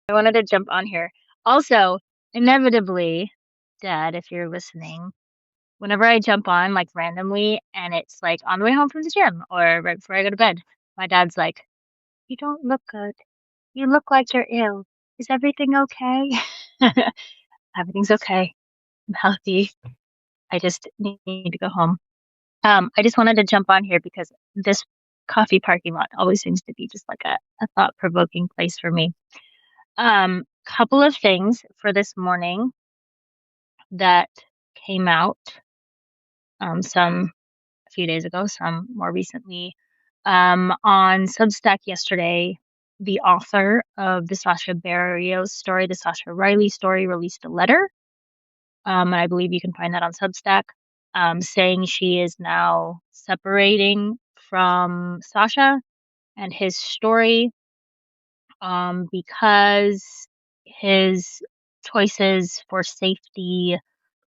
I wanted to jump on here. Also, inevitably, Dad, if you're listening, whenever I jump on like randomly and it's like on the way home from the gym or right before I go to bed, my dad's like, "You don't look good. You look like you're ill. Is everything okay?" Everything's okay. I'm healthy. I just need to go home. I just wanted to jump on here because this coffee parking lot always seems to be just like a thought-provoking place for me. Couple of things for this morning that came out, some a few days ago, some more recently. On Substack yesterday, the author of the Sasha Barrios story, the Sasha Riley story, released a letter. And I believe you can find that on Substack, saying she is now separating from Sasha and his story, because his choices for safety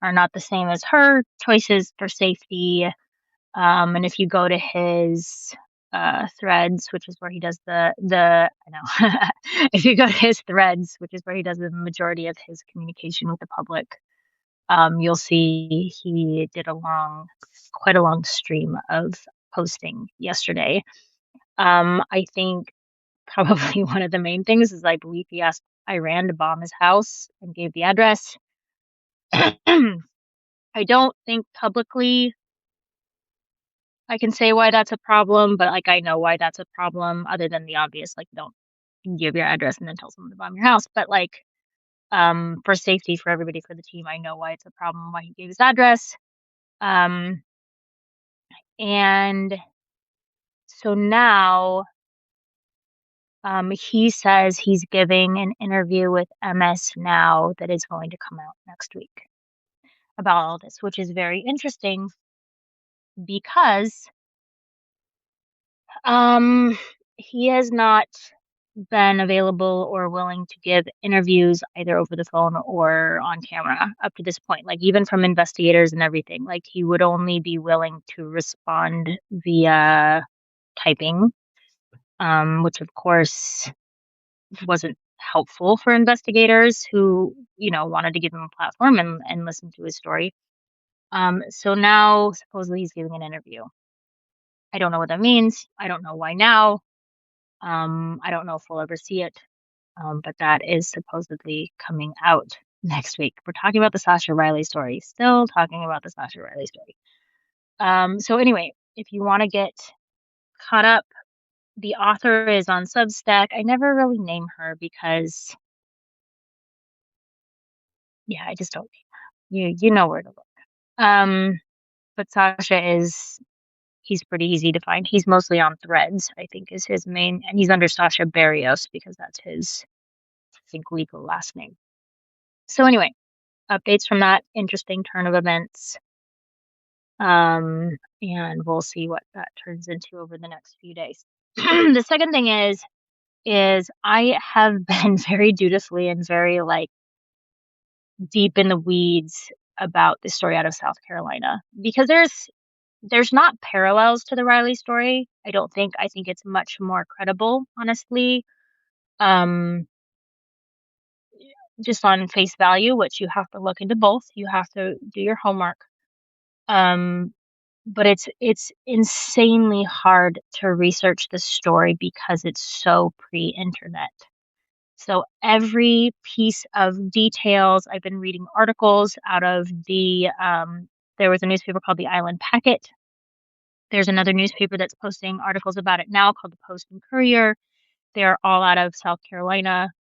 are not the same as her choices for safety. And if you go to his threads, which is where he does the I know if you go to his threads, which is where he does the majority of his communication with the public, you'll see he did quite a long stream of posting yesterday. I think probably one of the main things is I believe he asked Iran to bomb his house and gave the address. I don't think publicly I can say why that's a problem, but like I know why that's a problem, other than the obvious, like don't give your address and then tell someone to bomb your house. But like, for safety for everybody for the team, I know why it's a problem, why he gave his address. Um, and so now, he says he's giving an interview with MS Now that is going to come out next week about all this, which is very interesting because Um, he has not been available or willing to give interviews either over the phone or on camera up to this point. Like even from investigators and everything, like he would only be willing to respond via typing, which of course wasn't helpful for investigators who, wanted to give him a platform and listen to his story. So now supposedly he's giving an interview. I don't know what that means. I don't know why now. I don't know if we'll ever see it, but that is supposedly coming out next week. We're talking about the Sasha Riley story, still talking about the Sasha Riley story. So anyway, if you want to get caught up, the author is on Substack. I never really name her because, yeah, I just don't. You know where to look. But Sasha he's pretty easy to find. He's mostly on Threads, I think, is his main, and he's under Sasha Barrios because that's his, I think, legal last name. So anyway, updates from that interesting turn of events. And we'll see what that turns into over the next few days. The second thing is I have been very dutifully and very like deep in the weeds about this story out of South Carolina because there's not parallels to the Riley story. I don't think. I think it's much more credible, honestly. Um, just on face value, which you have to look into both. You have to do your homework. Um, but it's insanely hard to research the story because it's so pre-internet. So every piece of details, I've been reading articles out of there was a newspaper called the Island Packet. There's another newspaper that's posting articles about it now called the Post and Courier. They're all out of South Carolina.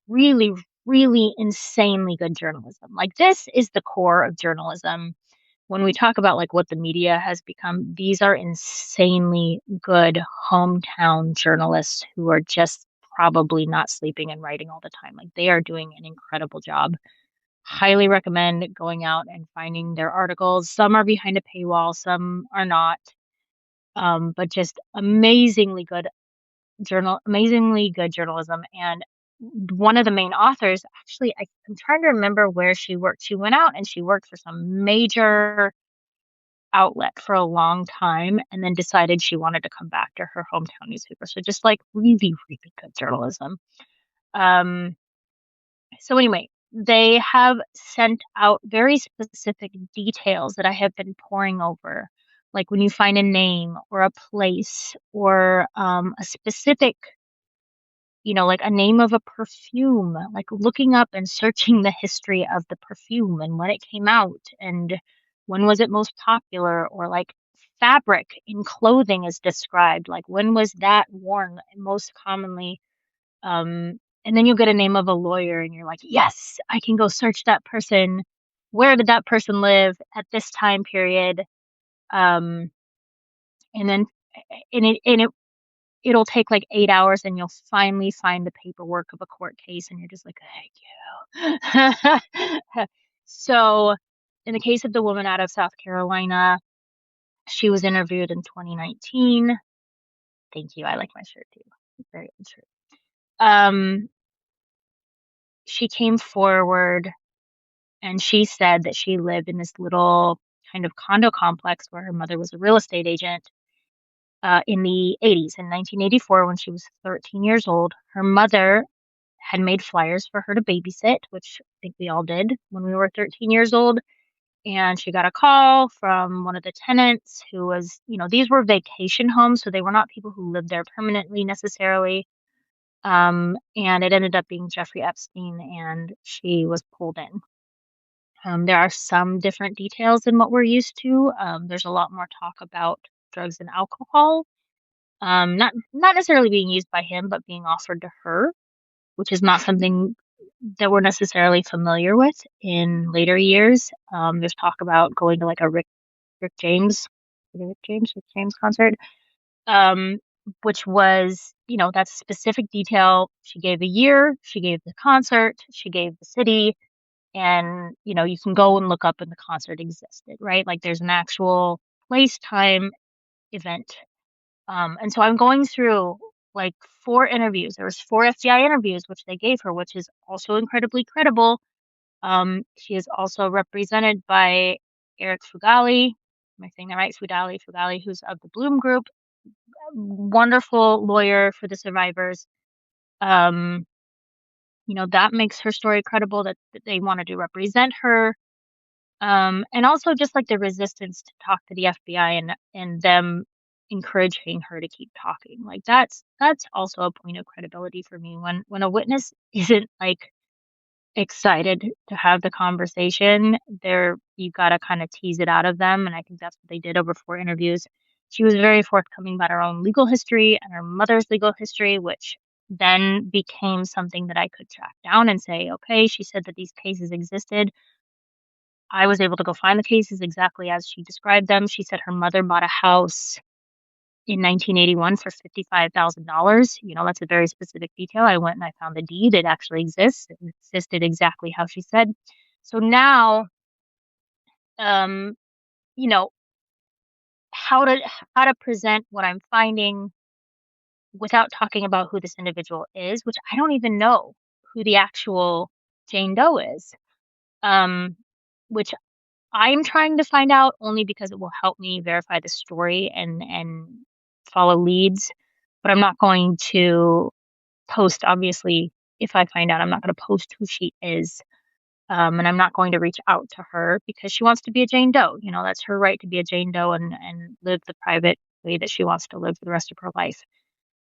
Really, really insanely good journalism. Like this is the core of journalism. When we talk about like what the media has become, these are insanely good hometown journalists who are just probably not sleeping and writing all the time. Like they are doing an incredible job. Highly recommend going out and finding their articles. Some are behind a paywall, some are not. But just amazingly good journalism. And one of the main authors, actually, I'm trying to remember where she worked. She went out and she worked for some major outlet for a long time and then decided she wanted to come back to her hometown newspaper. So just like really, really good journalism. Um, So anyway, they have sent out very specific details that I have been poring over. Like when you find a name or a place or a specific, like a name of a perfume, like looking up and searching the history of the perfume and when it came out and when was it most popular, or like fabric in clothing is described, like when was that worn most commonly. And then you'll get a name of a lawyer and you're like, yes, I can go search that person. Where did that person live at this time period? Um, and then it'll take like 8 hours and you'll finally find the paperwork of a court case and you're just like, thank you. So in the case of the woman out of South Carolina, she was interviewed in 2019. Thank you. I like my shirt too. Very good shirt. She came forward and she said that she lived in this little kind of condo complex where her mother was a real estate agent in the 80s. In 1984, when she was 13 years old, her mother had made flyers for her to babysit, which I think we all did when we were 13 years old. And she got a call from one of the tenants who was, these were vacation homes, so they were not people who lived there permanently necessarily. And it ended up being Jeffrey Epstein, and she was pulled in. There are some different details than what we're used to. There's a lot more talk about drugs and alcohol, not necessarily being used by him, but being offered to her, which is not something that we're necessarily familiar with in later years. There's talk about going to like a Rick James concert, um, which was, that's specific detail. She gave a year, she gave the concert, she gave the city, and you can go and look up and the concert existed, right? Like there's an actual place, time, event. And so I'm going through like 4 interviews. There was 4 FBI interviews which they gave her, which is also incredibly credible. She is also represented by Eric Fugali. Am I saying that right? Fugali, who's of the Bloom Group, wonderful lawyer for the survivors. Um, that makes her story credible, that they wanted to represent her. And also just like the resistance to talk to the FBI and them encouraging her to keep talking. Like that's also a point of credibility for me when a witness isn't like excited to have the conversation. You gotta kind of tease it out of them, and I think that's what they did over 4 interviews. She was very forthcoming about her own legal history and her mother's legal history, which then became something that I could track down and say, okay, she said that these cases existed. I was able to go find the cases exactly as she described them. She said her mother bought a house in 1981 for $55,000. That's a very specific detail. I went and I found the deed. It actually exists. It existed exactly how she said. So now, um, you know, how to present what I'm finding without talking about who this individual is, which I don't even know who the actual Jane Doe is. Which I'm trying to find out only because it will help me verify the story and follow leads. But I'm not going to post, obviously, if I find out, I'm not going to post who she is. And I'm not going to reach out to her because she wants to be a Jane Doe. That's her right to be a Jane Doe and live the private way that she wants to live for the rest of her life.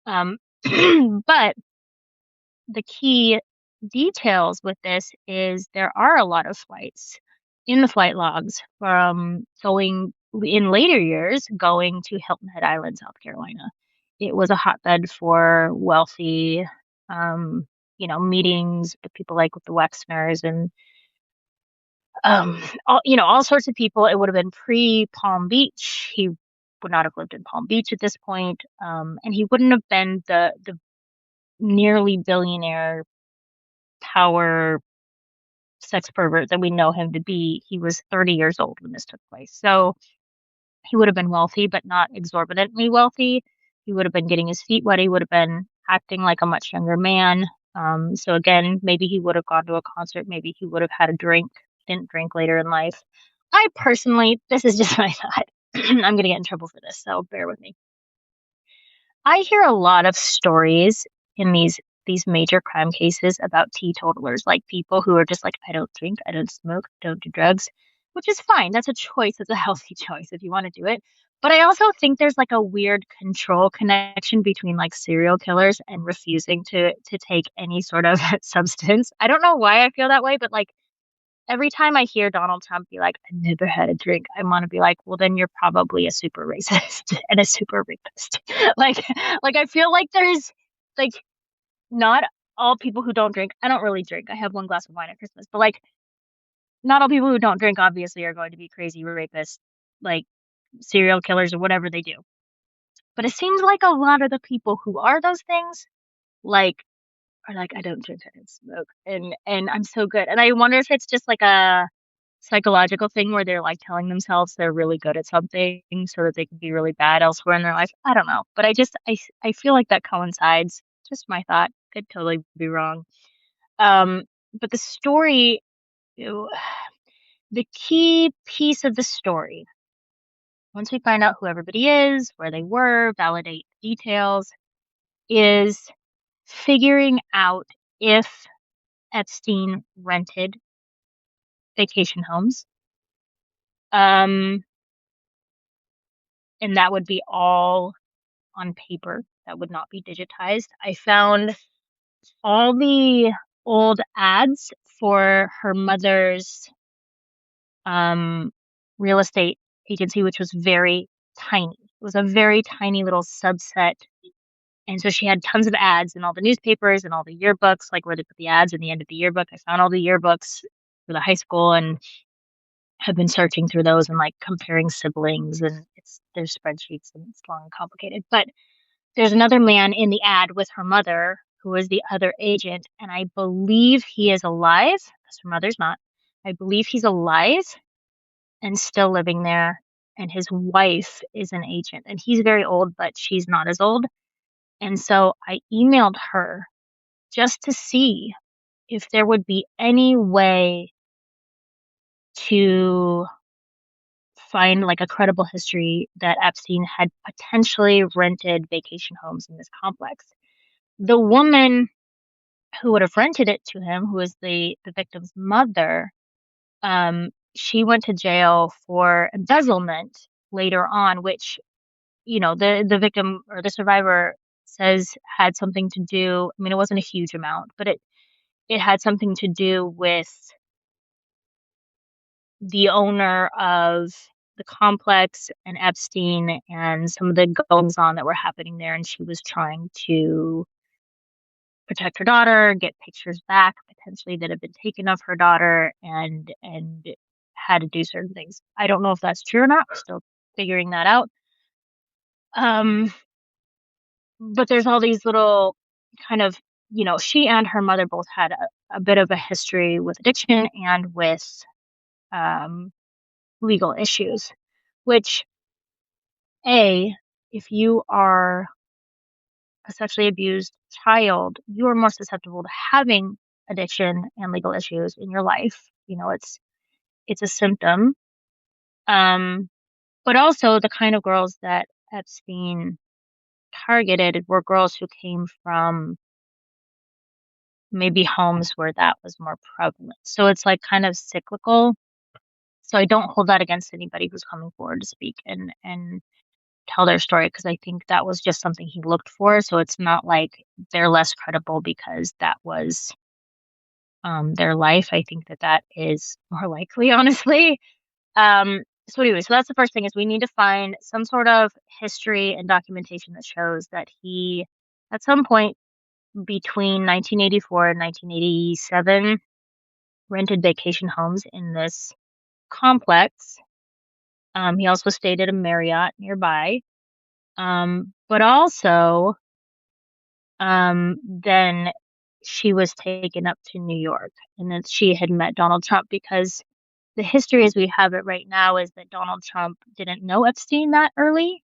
But the key details with this is there are a lot of flights in the flight logs from going in later years going to Hilton Head Island, South Carolina. It was a hotbed for wealthy, meetings with people like with the Wexners and all sorts of people. It would have been pre Palm Beach. He would not have lived in Palm Beach at this point, and he wouldn't have been the nearly billionaire power sex pervert that we know him to be. He was 30 years old when this took place. So he would have been wealthy, but not exorbitantly wealthy. He would have been getting his feet wet. He would have been acting like a much younger man. So again, maybe he would have gone to a concert. Maybe he would have had a drink, didn't drink later in life. I personally, this is just my thought. I'm going to get in trouble for this, so bear with me. I hear a lot of stories in these these major crime cases about teetotalers, like people who are just like, I don't drink, I don't smoke, don't do drugs, which is fine. That's a choice. It's a healthy choice if you want to do it. But I also think there's like a weird control connection between like serial killers and refusing to take any sort of substance. I don't know why I feel that way, but like every time I hear Donald Trump be like, I never had a drink, I want to be like, well, then you're probably a super racist and a super rapist. like, like I feel like there's like not all people who don't drink. I don't really drink. I have one glass of wine at Christmas, but like not all people who don't drink obviously are going to be crazy rapists, like serial killers or whatever they do. But it seems like a lot of the people who are those things, like, are like, I don't drink, I don't smoke, and I'm so good. And I wonder if it's just like a psychological thing where they're like telling themselves they're really good at something so that they can be really bad elsewhere in their life. I don't know, but I feel like that coincides. Just my thought. Could totally be wrong. Um, but the story, ew, the key piece of the story, once we find out who everybody is, where they were, validate details, is figuring out if Epstein rented vacation homes. Um, and that would be all on paper. That would not be digitized. I found all the old ads for her mother's um, real estate agency, which was very tiny. It was a very tiny little subset. And so she had tons of ads in all the newspapers and all the yearbooks, like where they put the ads in the end of the yearbook. I found all the yearbooks for the high school and have been searching through those and like comparing siblings, and there's spreadsheets and it's long and complicated. But there's another man in the ad with her mother who is the other agent, and I believe he is alive because her mother's not. I believe he's alive and still living there, and his wife is an agent, and he's very old, but she's not as old. And so I emailed her just to see if there would be any way to find like a credible history that Epstein had potentially rented vacation homes in this complex. The woman who would have rented it to him, who is the victim's mother, she went to jail for embezzlement later on, which the victim or the survivor says had something to do. I mean, it wasn't a huge amount, but it had something to do with the owner of the complex and Epstein and some of the goings on that were happening there. And she was trying to protect her daughter, get pictures back potentially that have been taken of her daughter, and had to do certain things. I don't know if that's true or not. We're still figuring that out. Um, but there's all these little kind of, she and her mother both had a bit of a history with addiction and with um, legal issues, which, if you are a sexually abused child, you are more susceptible to having addiction and legal issues in your life. It's a symptom. Um, but also the kind of girls that Epstein targeted were girls who came from maybe homes where that was more prevalent. So it's like kind of cyclical. So I don't hold that against anybody who's coming forward to speak and tell their story, because I think that was just something he looked for. So it's not like they're less credible because that was their life. I think that is more likely, honestly. So anyway, so that's the first thing, is we need to find some sort of history and documentation that shows that he, at some point between 1984 and 1987, rented vacation homes in this complex. He also stayed at a Marriott nearby. But also, then she was taken up to New York, and then she had met Donald Trump, because the history as we have it right now is that Donald Trump didn't know Epstein that early.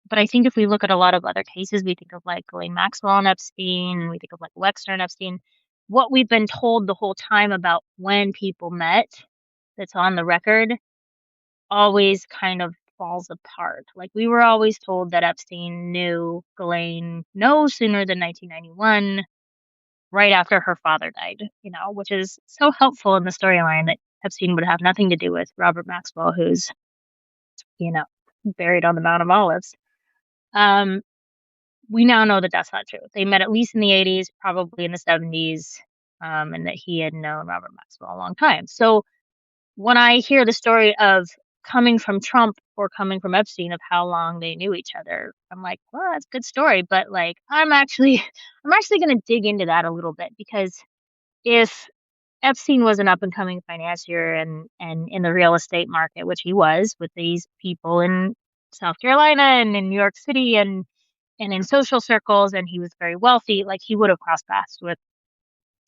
But I think if we look at a lot of other cases, we think of like Ghislaine Maxwell and Epstein, and we think of like Wexner and Epstein. What we've been told the whole time about when people met, that's on the record, always kind of falls apart. Like, we were always told that Epstein knew Ghislaine no sooner than 1991. right after her father died, which is so helpful in the storyline that Epstein would have nothing to do with Robert Maxwell, who's, you know, buried on the Mount of Olives. Um, we now know that that's not true. They met at least in the 80s, probably in the 70s, and that he had known Robert Maxwell a long time. So when I hear the story of coming from Trump or coming from Epstein of how long they knew each other, I'm like, well, that's a good story. But like, I'm actually going to dig into that a little bit because if Epstein was an up and coming financier and in the real estate market, which he was with these people in South Carolina and in New York City and in social circles, and he was very wealthy, like he would have crossed paths with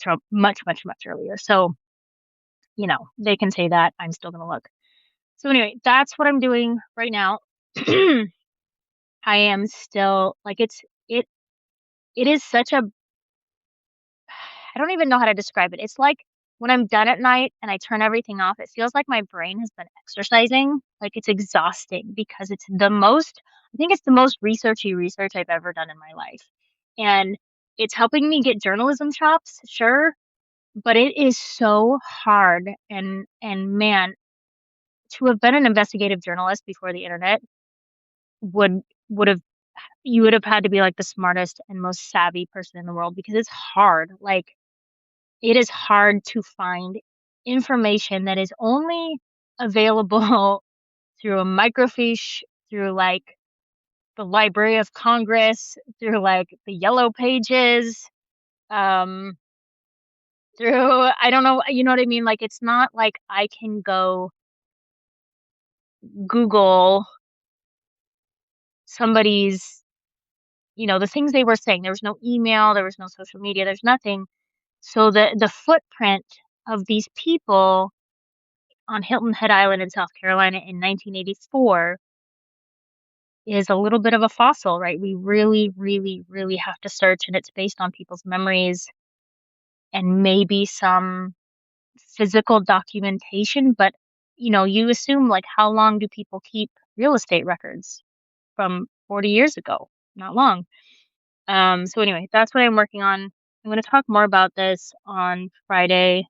Trump much, much, much earlier. So, they can say that. I'm still going to look. So anyway, that's what I'm doing right now. I am still like it is such a I don't even know how to describe it. It's like when I'm done at night and I turn everything off, it feels like my brain has been exercising. Like it's exhausting because I think it's the most researchy research I've ever done in my life. And it's helping me get journalism chops, sure, but it is so hard and man, to have been an investigative journalist before the internet would would have you would have had to be like the smartest and most savvy person in the world because it's hard. Like it is hard to find information that is only available through a microfiche, through like the Library of Congress, through like the Yellow Pages, um, through, I don't know, you know what I mean? Like, it's not like I can go Google somebody's, the things they were saying. There was no email, there was no social media, there's nothing. So the footprint of these people on Hilton Head Island in South Carolina in 1984 is a little bit of a fossil, right? We really, really, really have to search, and it's based on people's memories and maybe some physical documentation. But, you assume like how long do people keep real estate records from 40 years ago? Not long. So anyway, that's what I'm working on. I'm going to talk more about this on Friday.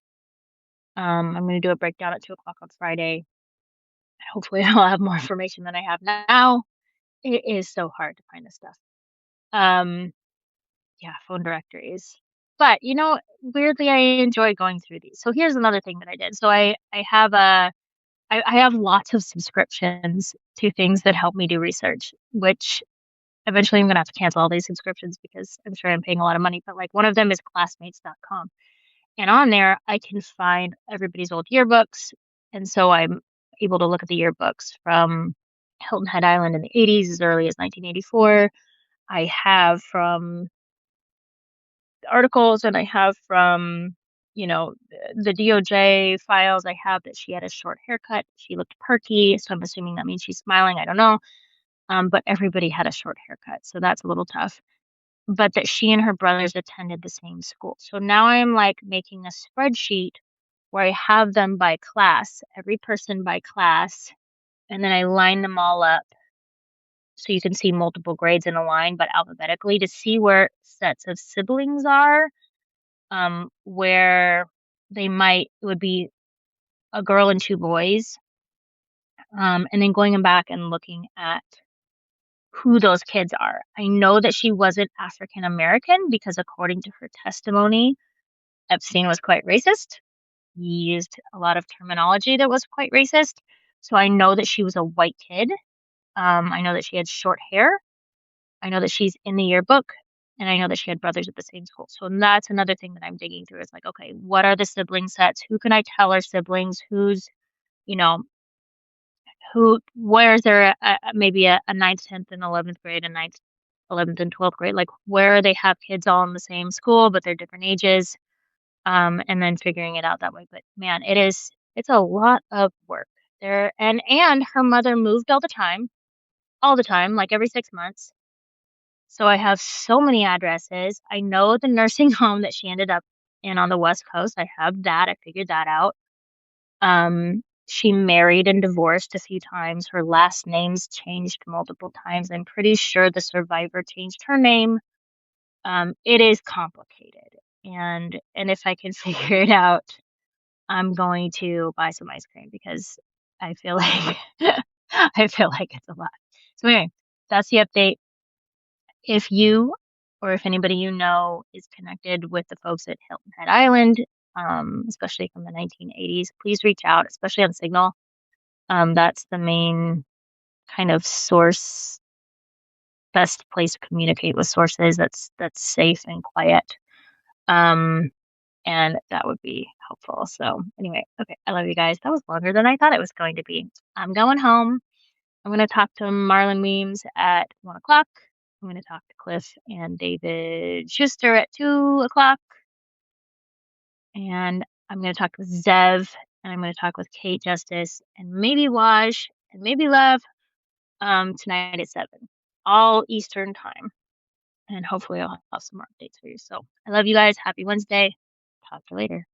I'm going to do a breakdown at 2 o'clock on Friday. Hopefully, I'll have more information than I have now. It is so hard to find this stuff. Um, yeah, phone directories. But weirdly, I enjoy going through these. So here's another thing that I did. So I have lots of subscriptions to things that help me do research, which eventually I'm gonna have to cancel all these subscriptions because I'm sure I'm paying a lot of money. But like one of them is classmates.com. And on there I can find everybody's old yearbooks. And so I'm able to look at the yearbooks from Hilton Head Island in the 80s as early as 1984. I have from articles and I have from, the DOJ files. I have that she had a short haircut. She looked perky. So I'm assuming that means she's smiling. I don't know. But everybody had a short haircut. So that's a little tough. But that she and her brothers attended the same school. So now I'm like making a spreadsheet where I have them by class, every person by class, and then I line them all up so you can see multiple grades in a line, but alphabetically to see where sets of siblings are, where it would be a girl and two boys, and then going back and looking at who those kids are. I know that she wasn't African American because according to her testimony, Epstein was quite racist. He used a lot of terminology that was quite racist. So I know that she was a white kid. I know that she had short hair. I know that she's in the yearbook, and I know that she had brothers at the same school. So that's another thing that I'm digging through is like, okay, what are the sibling sets? Who can I tell are siblings? You know, where is there maybe a ninth, 10th, and 11th grade, and ninth, 11th, and 12th grade? Like, where they have kids all in the same school, but they're different ages, and then figuring it out that way. But man, it's a lot of work there. And her mother moved all the time, like every 6 months. So I have so many addresses. I know the nursing home that she ended up in on the West Coast. I have that. I figured that out. She married and divorced a few times. Her last name's changed multiple times. I'm pretty sure the survivor changed her name. It is complicated. and if I can figure it out, I'm going to buy some ice cream because I feel like I feel like it's a lot. So anyway, that's the update. If you or if anybody you know is connected with the folks at Hilton Head Island, especially from the 1980s, please reach out, especially on Signal. That's the main kind of source, best place to communicate with sources that's safe and quiet. Um, and that would be helpful. So anyway, okay, I love you guys. That was longer than I thought it was going to be. I'm going home. I'm going to talk to Marlon Weems at 1 o'clock. I'm going to talk to Cliff and David Schuster at 2 o'clock. And I'm going to talk with Zev, and I'm going to talk with Kate Justice and maybe Waj and maybe Lev tonight at 7, all Eastern time. And hopefully I'll have some more updates for you. So I love you guys. Happy Wednesday. Talk to you later.